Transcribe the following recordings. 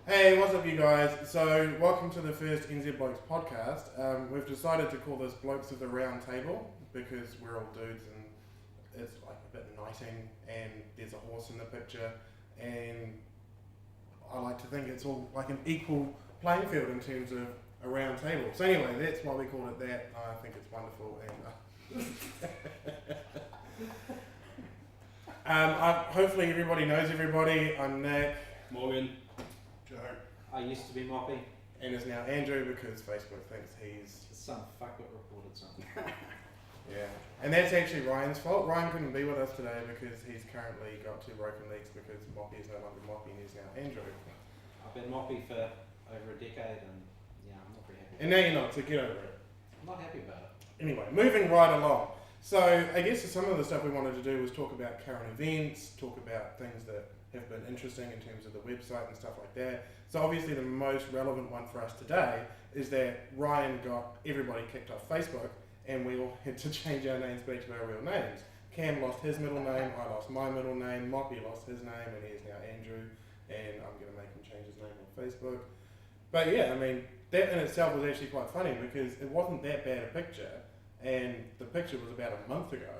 Hey, what's up you guys? So, welcome to the first NZ Blokes podcast. We've decided to call this Blokes of the Round Table because we're all dudes and it's like a bit knighting and there's a horse in the picture and I like to think it's all like an equal playing field in terms of a round table. So anyway, that's why we call it that. I think it's wonderful and hopefully everybody knows everybody. I'm Nick. Morgan. Joe. I used to be Moppy. And is now Andrew because Facebook thinks he's... Some fucker reported something. Yeah. And that's actually Ryan's fault. Ryan couldn't be with us today because he's currently got 2 broken legs because Moppy is no longer Moppy and he's now Andrew. I've been Moppy for over a decade and yeah, I'm not very happy. And now you're not, so get over it. I'm not happy about it. Anyway, moving right along. So I guess some of the stuff we wanted to do was talk about current events, talk about things that have been interesting in terms of the website and stuff like that. So obviously the most relevant one for us today is that Ryan got everybody kicked off Facebook and we all had to change our names back to our real names. Cam lost his middle name, I lost my middle name, Moppy lost his name and he is now Andrew, and I'm going to make him change his name on Facebook. But yeah, I mean, that in itself was actually quite funny because it wasn't that bad a picture, and the picture was about a month ago,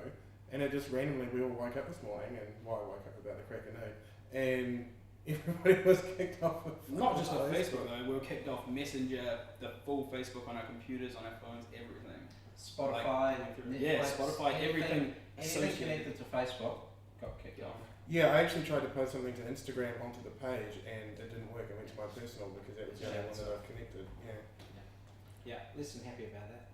and it just randomly, we all woke up this morning, and I woke up about the crack of noon, and everybody was kicked off of Not just off Facebook though, we were kicked off Messenger, the full Facebook on our computers, on our phones, everything. Spotify, Yeah, Spotify, everything Anything connected to Facebook got kicked off. Yeah, I actually tried to post something to Instagram onto the page, and it didn't work. I went to my personal because that was the only one that I've connected. Yeah, listen, happy about that.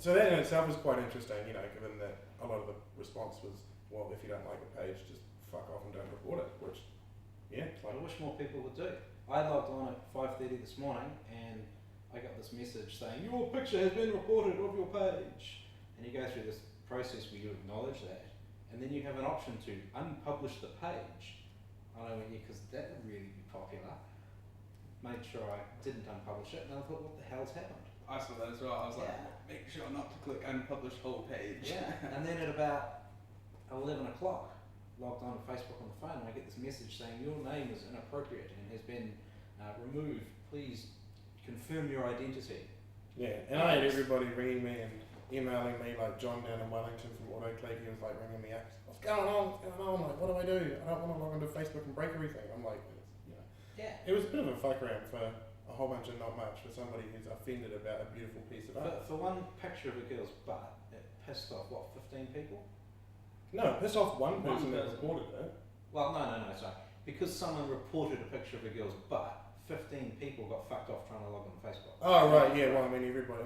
So that in itself was quite interesting, you know, given that a lot of the response was, well, if you don't like the page, just fuck off and don't report it, which, yeah, it's I like, wish more people would do. I logged on at 5:30 this morning and I got this message saying, your picture has been reported off your page. And you go through this process where you acknowledge that, and then you have an option to unpublish the page. And I went, yeah, because that would really be popular. Made sure I didn't unpublish it, and I thought, what the hell's happened? I saw that as well. I was like, make sure not to click unpublish whole page. Yeah, and then at about 11 o'clock, logged on to Facebook on the phone, and I get this message saying, your name is inappropriate and has been removed. Please confirm your identity. yeah. And I had everybody ringing me and emailing me, like John down in Wellington from AutoClick, he was like ringing me up, what's going on, like, what do I do? I don't want to log into Facebook and break everything. I'm like, you know. Yeah. It was a bit of a fuck around for a whole bunch of not much for somebody who's offended about a beautiful piece of art. For one picture of a girl's butt, it pissed off, what, 15 people? No, it pissed off one One person that person. reported it. Well, no, sorry. Because someone reported a picture of a girl's butt, 15 people got fucked off trying to log on Facebook. Oh right, yeah. Well, I mean everybody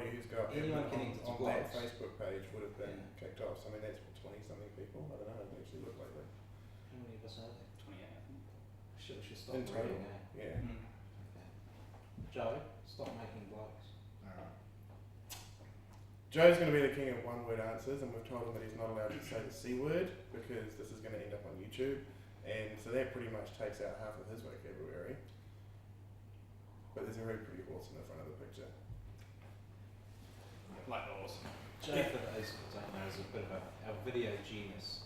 who's got Anyone admin connected to on that Blokes. Facebook page would have been Yeah. kicked off. So I mean that's 20 something people. I don't know. It actually looked like that. How many of us are there? 28, I think. We should stop In total. reading, eh? Yeah. Mm. Okay. Joe, stop making blokes. Joe's going to be the king of one-word answers, and we've told him that he's not allowed to say the C word because this is going to end up on YouTube, and so that pretty much takes out half of his vocabulary. But there's a very pretty horse in the front of the picture. Like awesome. Joe, for those who don't know, is a bit of a video genius.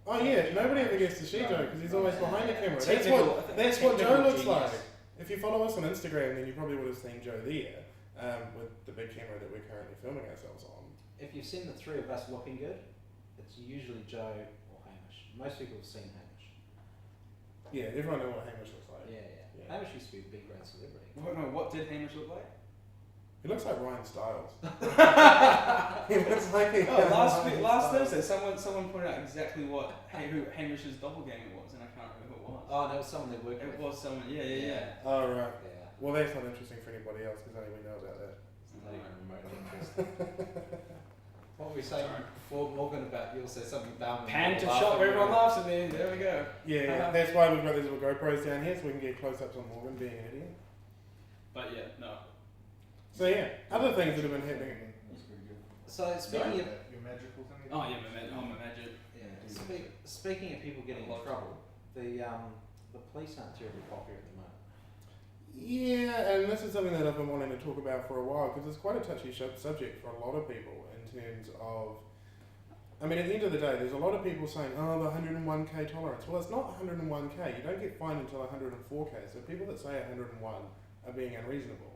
Oh yeah, nobody ever gets to see Joe because he's always behind the camera. Technical- That's what Joe looks technical like. genius. If you follow us on Instagram, then you probably would have seen Joe there with the big camera that we're currently filming ourselves on. If you've seen the three of us looking good, it's usually Joe or Hamish. Most people have seen Hamish. Yeah, everyone knows what Hamish looks like. Yeah. Hamish used to be a big grand celebrity. What did Hamish look like? He looks like Ryan Stiles. He looks like he Last Thursday, someone pointed out exactly who Hamish's doppelganger was, and I can't remember who it was. Oh, that was someone they worked with. It was someone. Yeah. Oh right. Yeah. Well, that's not interesting for anybody else because only we know about that. It's not even remotely interesting. What were we saying Sorry. before, Morgan, about you'll say something dumb? Pan to people laugh shot at where you. everyone laughs at me. There we go. Yeah, that's why we've got these little GoPros down here so we can get close-ups on Morgan being an idiot. But yeah, no. So yeah, other things that have been happening. So speaking of your magical thing. Oh yeah, my magic. speaking of people getting in trouble, the police aren't terribly popular at the moment. Yeah, and this is something that I've been wanting to talk about for a while because it's quite a touchy subject for a lot of people in terms of I mean, at the end of the day, there's a lot of people saying, oh, the 101k tolerance. Well, it's not 101k. You don't get fined until 104k. So people that say 101 are being unreasonable.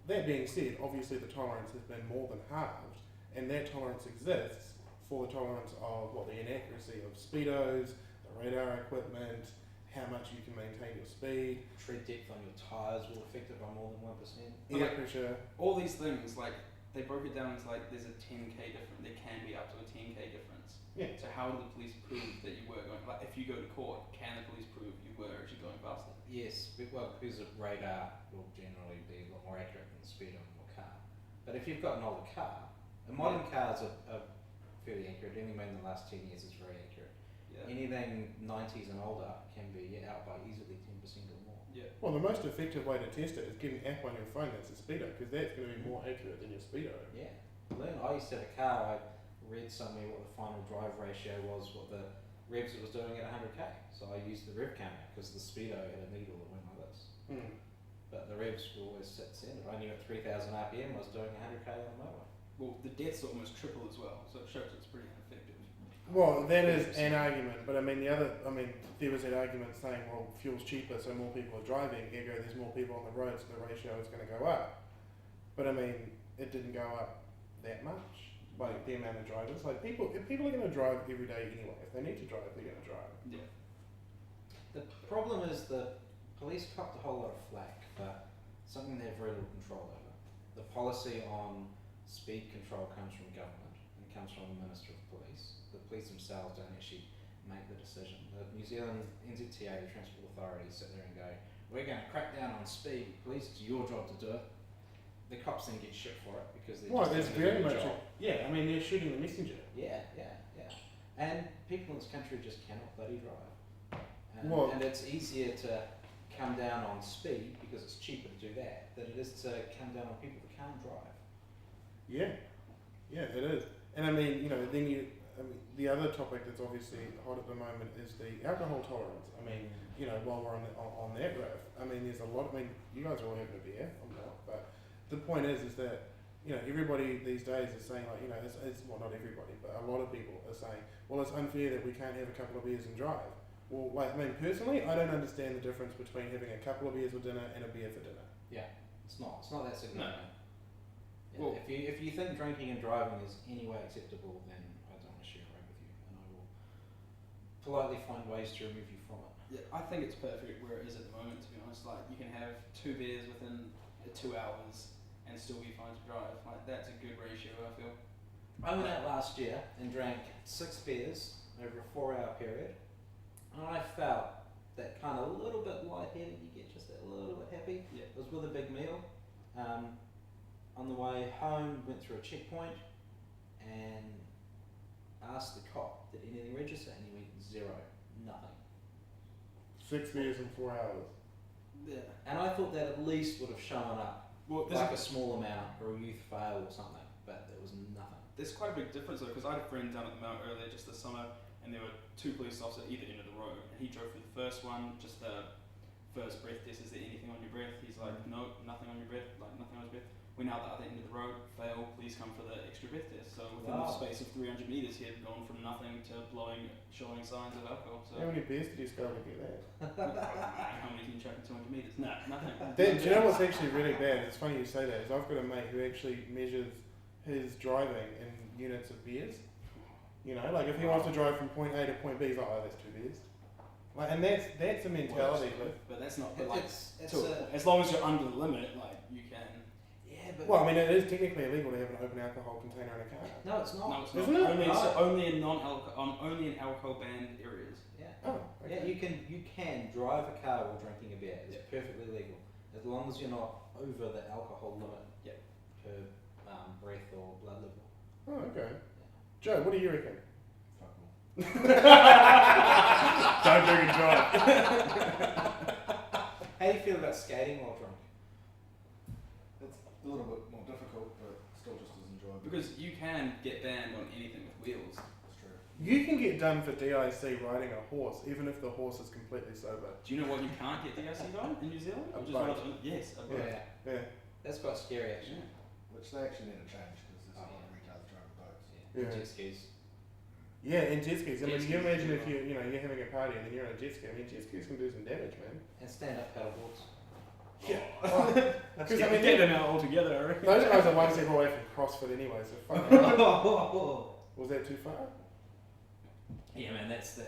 That being said, obviously the tolerance has been more than halved, and that tolerance exists for the tolerance of the inaccuracy of speedos, the radar equipment, how much you can maintain your speed, Tread depth on your tyres will affect it by more than 1%. air pressure. All these things, like, they broke it down as like there's a 10k difference. There can be up to a 10k difference. Yeah. So how do the police prove that you were going? Like, if you go to court, can the police prove you were actually going faster? Yes, because of radar will generally be a lot more accurate than the speed on your car. But if you've got an older car, and modern cars are fairly accurate. Anything in the last 10 years is very accurate. Yeah. Anything 90s and older can be out by easily 10% or more. Yeah. Well, the most effective way to test it is get an app on your phone that's a speedo, because that's going to be more accurate than your speedo. Yeah. I used to have a car, I read somewhere what the final drive ratio was, what the revs it was doing at 100k. So I used the rev counter, because the speedo had a needle that went like this. But the revs were always set standard. I knew at 3000 RPM I was doing 100k on the motorway. Well, the deaths are almost triple as well, so it shows it's pretty effective. Well, that is an argument, but there was that argument saying, well, fuel's cheaper, so more people are driving, ergo there's more people on the road, so the ratio is going to go up. But it didn't go up that much, like the amount of drivers. Like if people are going to drive every day anyway, if they need to drive, they're going to drive. Yeah. The problem is the police copped a whole lot of flack for something they have very little control over. The policy on speed control comes from government and comes from the Minister of Police. The police themselves don't actually make the decision. The New Zealand NZTA, the Transport Authority, sit there and go, we're going to crack down on speed. Police, it's your job to do it. The cops then get shit for it because they're just doing their job. They're shooting the messenger. Yeah. And people in this country just cannot bloody drive. And it's easier to come down on speed because it's cheaper to do that than it is to come down on people that can't drive. Yeah, it is. And the other topic that's obviously hot at the moment is the alcohol tolerance. While we're on that riff, there's a lot. You guys are all having a beer. I'm not, but the point is that everybody these days is saying it's not everybody, but a lot of people are saying, well, it's unfair that we can't have a couple of beers and drive. Well, personally, I don't understand the difference between having a couple of beers for dinner and a beer for dinner. Yeah, it's not that significant. No. Yeah, Well, if you think drinking and driving is any way acceptable, then I don't want to share a room with you, and I will politely find ways to remove you from it. Yeah, I think it's perfect where it is at the moment, to be honest. Like, you can have 2 beers within 2 hours and still be fine to drive. Like, that's a good ratio, I feel. I went out last year and drank 6 beers over a 4-hour period, and I felt that kind of a little bit lightheaded. You get just that little bit happy. Yeah. It was with a big meal. On the way home, went through a checkpoint and asked the cop, did anything register? And he went, 0, nothing. 6 beers in 4 hours. Yeah. And I thought that at least would have shown up, Well, like a small amount or a youth fail or something, but there was nothing. there's quite a big difference though, because I had a friend down at the Mount earlier just this summer, and there were 2 police officers at either end of the road, and he drove through the first one, just the first breath test, is there anything on your breath? He's like, no, nothing on your breath, like nothing on his breath. Went out the other end of the road, fail, please come for the extra breath test. So within the space of 300 metres he had gone from nothing to showing signs of alcohol. So How many beers did he score to get that? how many can you chuck in 200 metres? No, nothing. Do you know what's actually really bad? It's funny you say that. Is I've got a mate who actually measures his driving in units of beers. Like if he wants to drive from point A to point B, he's like, oh, that's 2 beers. Like, and that's a mentality. But that's not. But It's as long as you're under the limit, like you can. Yeah, but Well, it is technically illegal to have an open alcohol container in a car. no, it's not. No, it's Isn't not. it? Only, No. so only in only in alcohol banned areas. Yeah. Oh, okay. Yeah, you can drive a car while drinking a beer. It's perfectly legal as long as you're not over the alcohol limit per breath or blood level. Oh, okay. Joe, what do you reckon? Fuck all. Don't drink and drive. How do you feel about skating while drunk? It's a little bit more difficult, but still just as enjoyable. Because you can get banned on anything with wheels. It's true. You can get done for DIC riding a horse, even if the horse is completely sober. Do you know what you can't get DIC on in New Zealand? A Which is boat. one of the, yes, a boat. Yeah. Yeah. That's quite scary actually. Which they actually need to change because there's a lot of retards driving boats. Yeah. Jet skis. Yeah, and jet skis. I mean, Jet you skis imagine as if you're having a party and then you're on a jet ski. I mean, jet skis can do some damage, man. And stand-up paddleboards. Yeah. Let's Because I mean, get them out altogether, I reckon. those guys are one step away from CrossFit anyway, so fuck. Was that too far? Yeah, man, that's.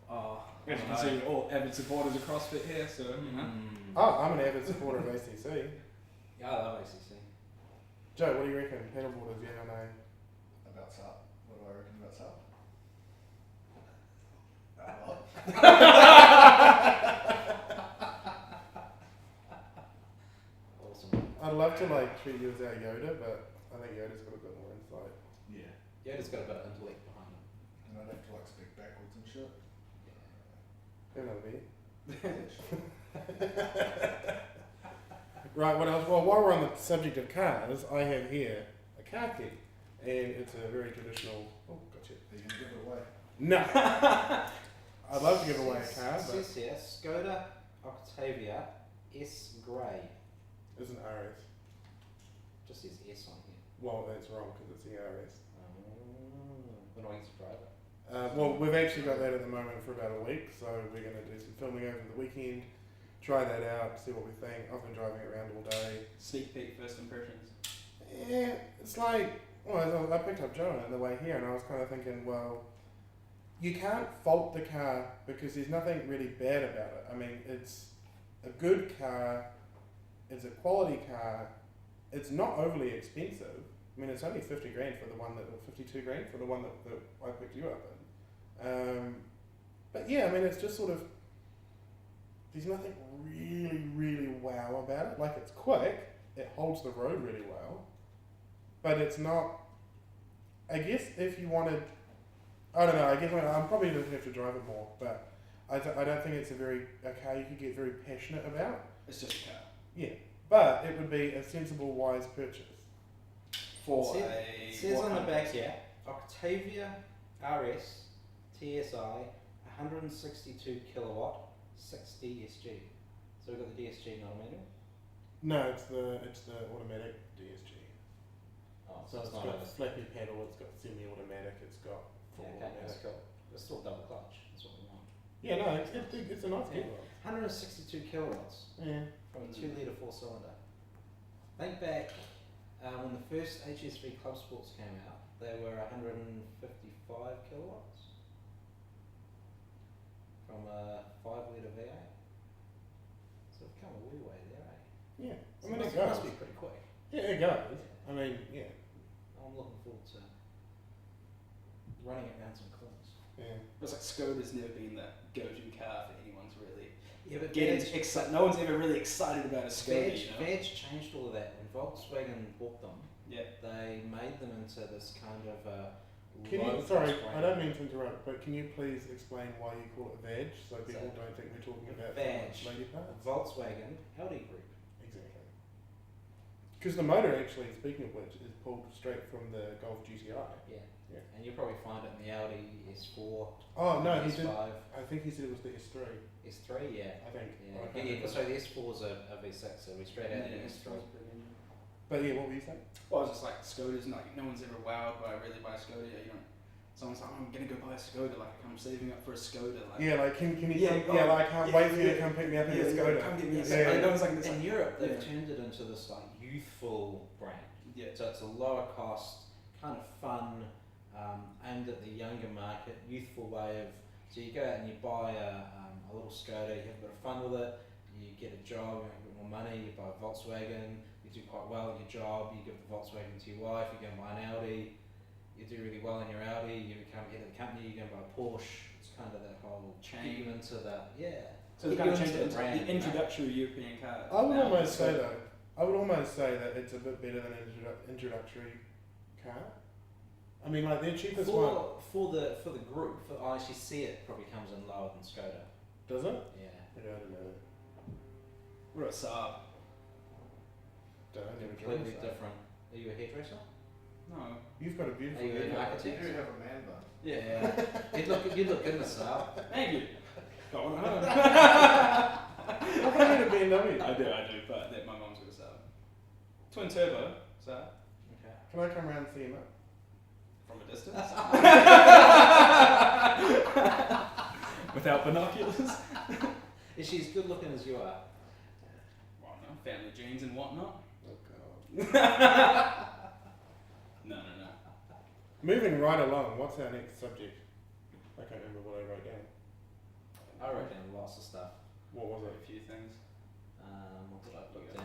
Oh, I As you don't can know. see, all avid supporters of CrossFit here, so, you know. Oh, I'm an avid supporter of ACC. Yeah, I love ACC. Joe, what do you reckon? Paddleboarders, yeah or no? About SAP. What do I reckon about SAP? Awesome. I'd love to treat you as our Yoda, but I think Yoda's got a bit more insight. Yeah. Yeah, it's got a bit of intellect behind it. And I'd have to speak backwards and shit. Who knows me? Right, what else? Well, while we're on the subject of cars, I have here a car key. And it's a very traditional... Oh, gotcha. Are you going to give it away? No! I'd love to give away a car, It but says here, Skoda Octavia S Grey. it's an RS. Just says S on here. Well, that's wrong because it's the RS. When do I get to drive it? Well, we've actually got that at the moment for about a week, so we're going to do some filming over the weekend, try that out, see what we think. I've been driving it around all day. Sneak peek, first impressions. Yeah, it's like, well, I picked up Joe on the way here and I was kind of thinking, well, you can't fault the car because there's nothing really bad about it. I mean, it's a good car, it's a quality car, it's not overly expensive. I mean, it's only 50 grand for the one that, or 52 grand for the one that I picked you up in. But yeah, I mean, it's just sort of, there's nothing really wow about it. Like, it's quick, it holds the road really well, but it's not, I guess if you wanted, I don't know, I guess I'm probably going to have to drive it more, but I don't think it's a car you could get very passionate about. It's just a car. Yeah, but it would be a sensible, wise purchase. For It says on the back here, Octavia RS TSI 162 kilowatt 6 DSG. So we've got the DSG, not a manual? No, it's the automatic DSG. Oh, so it's It's not got a... flappy pedal, it's got semi-automatic, it's got full Yeah, okay, that's automatic. cool. It's still double clutch, that's what we want. Yeah, no, it's a nice Yeah. gearbox. 162 kilowatts Yeah. from a 2 litre 4 cylinder. Think back when the first HSV Club Sports came out, they were 155 kilowatts from a 5 litre V8. So we've come a wee way there, eh? Yeah, So I mean, it it must goes. be pretty quick. Yeah, it goes. I mean, yeah. I'm looking forward to running it around some corners. Yeah. It's like Skoda's never been that go-to car for anyone to really Yeah, but get Vag, excited. No one's ever really excited about a Skoda, you know? Vag changed all of that. When Volkswagen bought them, Yeah. they made them into this kind of Can low you, sorry, cost I brand. don't mean to interrupt, but can you please explain why you call it Vag so people don't think we're talking about Vag. lady parts? Volkswagen Audi Group. Exactly. Because the motor actually, speaking of which, is pulled straight from the Golf GTI. Yeah. Yeah. And you'll probably find it in the Audi S4, Oh, no, he S5, did. I think he said it was the S3, S3, yeah. I think. Yeah, Or I can't yeah, remember. so the S4 is a V6, so we straight out the S3. But yeah, what were you saying? Well, I was just like, Skoda's like, no one's ever wowed by really buy a Skoda. You know, someone's like, oh, I'm gonna go buy a Skoda. Like, I'm saving up for a Skoda. Like, Yeah, like, can you Yeah, come, yeah, like, I can't yeah, wait for you to yeah. come pick me up in yeah, a Skoda. come get me a Yeah, Skoda. yeah. No one's like, this, In like, Europe, they've yeah. turned it into this like youthful brand. yeah. So it's a lower cost, kind of fun, aimed at the younger market, youthful way of. So you go out and you buy a little Skoda, you have a bit of fun with it, you get a job, you make a bit more money, you buy a Volkswagen, you do quite well at your job, you give the Volkswagen to your wife, you go and buy an Audi, you do really well in your Audi, you become head of the company, you go and buy a Porsche. It's kind of that whole Chain. get you into that, yeah. So it's Get kind of you changed into it the into brand, the introductory European car. I would Now, almost say so- though, I would almost say that it's a bit better than an introductory car. I mean, like their cheapest one. For the group, I actually see it probably comes in lower than Skoda. Does it? Yeah. Yeah, I don't know. What about Saab? Don't know, never Completely driven a Saab. different. Are you a hairdresser? No. You've got a beautiful Are you an vehicle. architect? You do have a man bun. Yeah. you'd look good in a Saab. Thank you. Got one at home. What about a BMW? I do, but my mum's got a Saab. Twin turbo, Saab. Okay. Can I come around and see him up? From from a distance. Without binoculars. Is she as good looking as you are? Well, no, family genes and whatnot. Oh god. No. Moving right along, what's our next subject? I can't remember what I wrote down. I wrote down lots of stuff. What was A it? few things. What did I put down?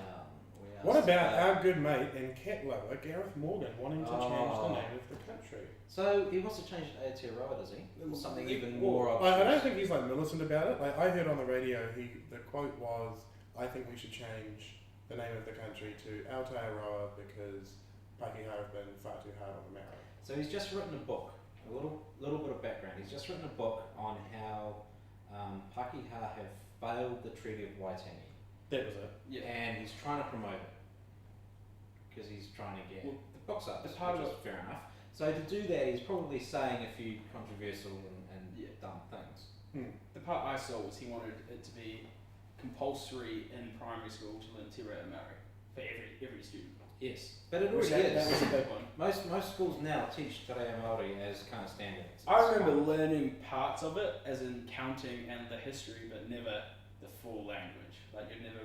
What about our good mate and cat lover, Gareth Morgan, wanting to change the Oh. name of the country? So he wants to change it to Aotearoa, does he? Or something even Well, more I obvious? don't think he's like militant about it. Like I heard on the radio, the quote was, "I think we should change the name of the country to Aotearoa because Pakeha have been far too hard on the Maori." So he's just written a book. A little bit of background. He's just written a book on how Pakeha have failed the Treaty of Waitangi, That was it. Yeah. and he's trying to promote it because he's trying to get Well, the books up, the which part of is fair enough. So to do that, he's probably saying a few controversial and Yeah. dumb things. The part I saw was he wanted it to be compulsory in primary school to learn Te Reo Maori for every student. Yes, but it Which already that is. was a big one. Most schools now teach Te Reo Maori as kind of standard. I remember learning parts of it, as in counting and the history, but never the full language. Like you'd never.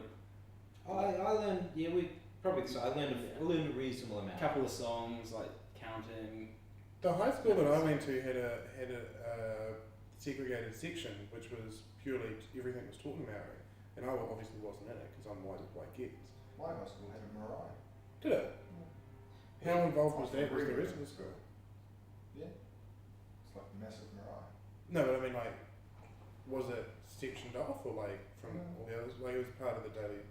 I learned. Yeah, we probably. So I learned a reasonable A amount. couple of songs like counting. The high school that I went to had a segregated section, which was purely everything was taught in Maori, and I obviously wasn't in it because I'm white as white gets. My high school had a marae. Did it? How involved was that with the rest of the school? Yeah. It's like a massive marae. No, but I mean, like, was it sectioned off or like from all the others? Like, it was part of the daily.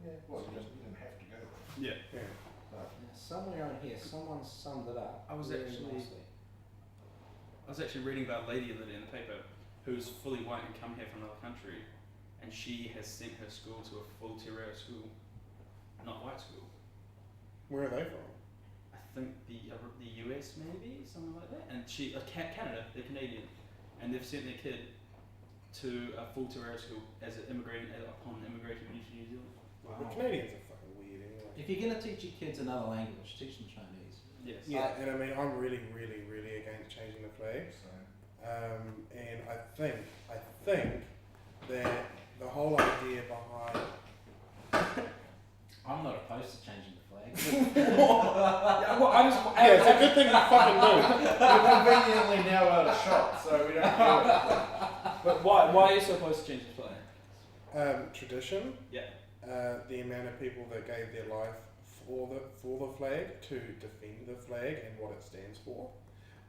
Yeah. Well, you didn't have to go there. Yeah. Yeah. But Yeah, somewhere on here, someone summed it up. I was really actually- nicely. I was actually reading about a lady the other day in the paper who's fully white and come here from another country, and she has sent her school to a full Te Reo school, not white school. Where are they from? I think the US maybe, something like that. And she, Canada, they're Canadian, and they've sent their kid to a full Te Reo school as an immigrant upon immigrating into New Zealand. The Canadians are fucking weird anyway. If you're going to teach your kids another language, teach them Chinese. Yes. Yeah, and I mean, I'm really, really, really against changing the flag. so And I think that the whole idea behind I'm not opposed to changing the flag. Yeah, well, I just. yeah, it's a good thing you fucking do. we're conveniently now out of shot, so we don't do it. But why are you so opposed to changing the flag? Tradition. Yeah. The amount of people that gave their life for the flag to defend the flag and what it stands for.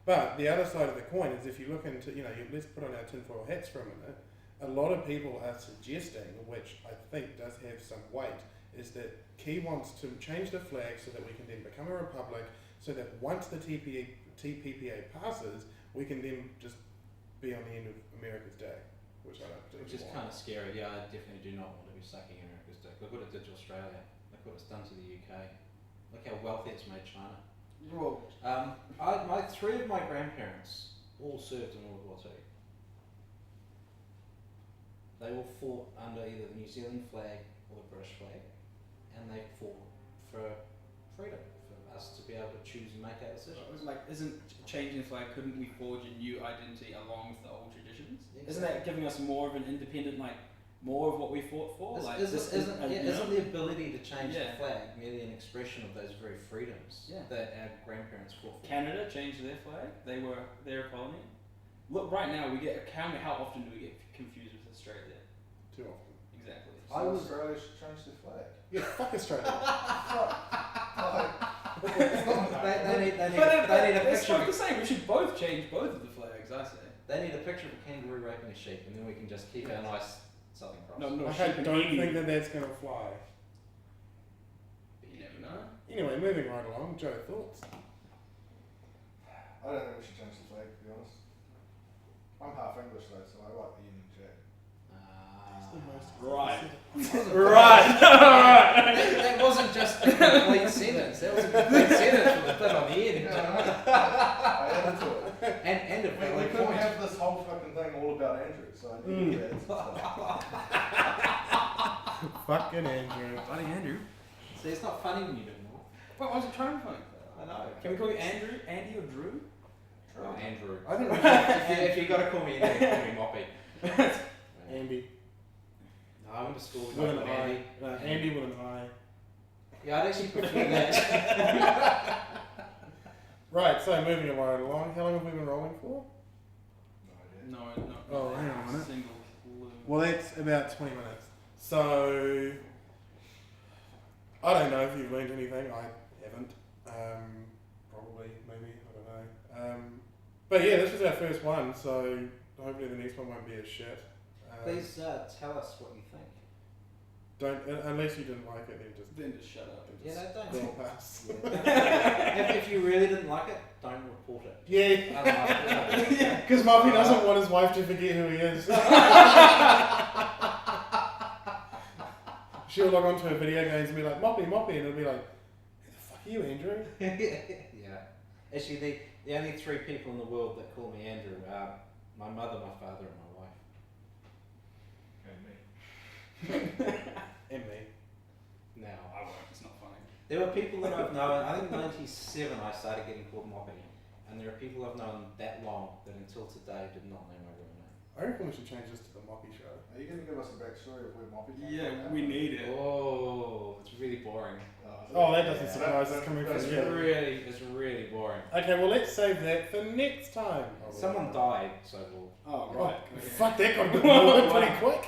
But the other side of the coin is if you look into, let's put on our tinfoil hats for a minute. A lot of people are suggesting, which I think does have some weight, is that Key wants to change the flag so that we can then become a republic, so that once the TPPA passes, we can then just be on the end of America's day, which I don't Which particularly is want. kind of scary. Yeah, I definitely do not want to be sucking America's dick. Look what it did to Australia. Look what it's done to the UK. Look how wealthy it's made China. Well, Three of my grandparents all served in World War II. They all fought under either the New Zealand flag or the British flag, and they fought for freedom, for us to be able to choose and make our decisions. Like, isn't changing the flag? Couldn't we forge a new identity along with the old traditions? Exactly. Isn't that giving us more of an independent, more of what we fought for? Isn't the ability to change Yeah. the flag merely an expression of those very freedoms Yeah. that our grandparents fought for? Canada changed their flag. They were their colony. Look, right now we get how often do we get confused with Australia? Too often. Exactly. I was- Australia should change their flag. Yeah, fuck Australia. They need a It's picture. not the same. We should both change both of the flags. I say. They need a picture of a kangaroo raping a sheep, and then we can just keep our nice Southern Cross. No, I sheep and don't emu. think that that's going to fly. But you never know. Anyway, moving right along. Joe, thoughts? I don't think we should change the flag, to be honest. I'm half English though, so I like the Union Jack. Right. Right. That wasn't just a complete sentence. That was a complete sentence with a bit on the end. I added to it. And a We valid couldn't point. have this whole fucking thing all about Andrew, so I did add some stuff. Fucking Andrew. Bloody Andrew. See, it's not funny when you do more. What was it trying to find? I know. Can we call you Andrew, Andy, or Drew? True. Andrew. I think If you got to call me anything, call me Moppy. Andy No, I went to school with with an Andy. I. Andy with an I. Yeah, I'd actually prefer that. Right, so moving right along. How long have we been rolling for? No idea. No. Oh, hang on a minute. Single clue. Well, that's about 20 minutes. So, I don't know if you've learned anything. I haven't. Probably, maybe. I don't know. But yeah, this was our first one, so hopefully the next one won't be as shit. Please tell us what you think. Don't, unless you didn't like it, then Just shut up. Yeah, no, don't. scroll past. If you really didn't like it, don't report it. Yeah, Otherwise, because Moppy doesn't want his wife to forget who he is. She'll log onto her video games and be like, Moppy, Moppy, and it'll be like, who the fuck are you, Andrew? yeah. Actually, the only 3 people in the world that call me Andrew are my mother, my father, and my wife. And me. And me. Now, I won't. It's not funny. there were people that I've known. I think 97 I started getting called Moppy, and there are people I've known that long that until today did not know my real name. I reckon we should change this to the Moppy show. Are you going to give us a backstory of where Moppy came Yeah, from? we need it. Oh, it's really boring. Oh, that doesn't Yeah. surprise us coming from It's you. really boring. Okay, well let's save that for next time. Someone died, so we'll. Oh, Oh, right. Okay. fuck, that got a bit more pretty quick.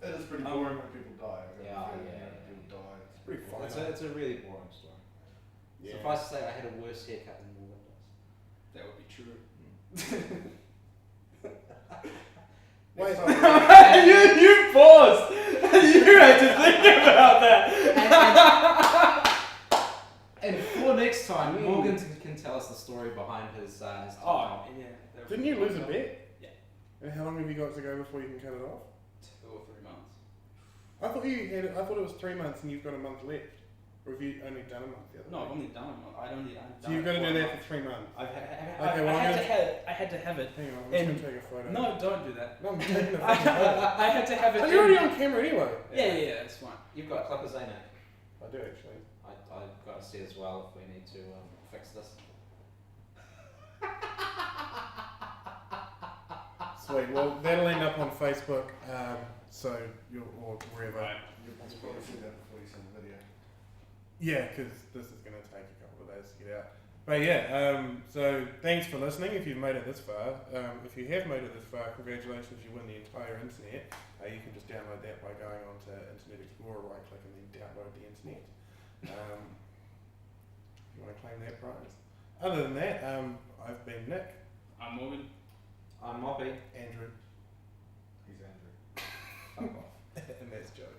It is pretty boring when people die. I've got a Yeah, feeling yeah. when people die. It's Pretty pretty fun. It's a really boring story. Yeah. Suffice to say, I had a worse haircut than Morgan does. That would be true. Wait. Next time- you paused. You had to think about that. And for next time, Morgan can tell us the story behind his. Oh, yeah. that would Didn't be you lose a awesome. bet? Yeah. And how long have you got to go before you can cut it off? 2 or 3 months. I thought it was 3 months and you've got a month left. Or have you only done a month the other No, I've day? only done it. So you've got to do that for 3 months. I Okay, had to have it. Hang on, I'm And- just going to take a photo. No, don't do that. No, I'm taking a I fucking photo. had to have it. Oh, you're already on camera anyway. Yeah, that's fine. You've got clippers, ain't it? I do actually. I've got to see as well if we need to fix this. Sweet. Well, that'll end up on Facebook, so you'll or wherever. Right. You'll probably see that before you see the video. Yeah, because this is going to take a couple of days to get out. But yeah, so thanks for listening. If you've made it this far, if you have made it this far, congratulations, you win the entire internet. You can just download that by going onto Internet Explorer, right click, and then download the internet. If you want to claim that prize. Other than that, I've been Nick. I'm Morgan. I'm Moppy. Andrew. He's Andrew. Fuck off. And that's Joe.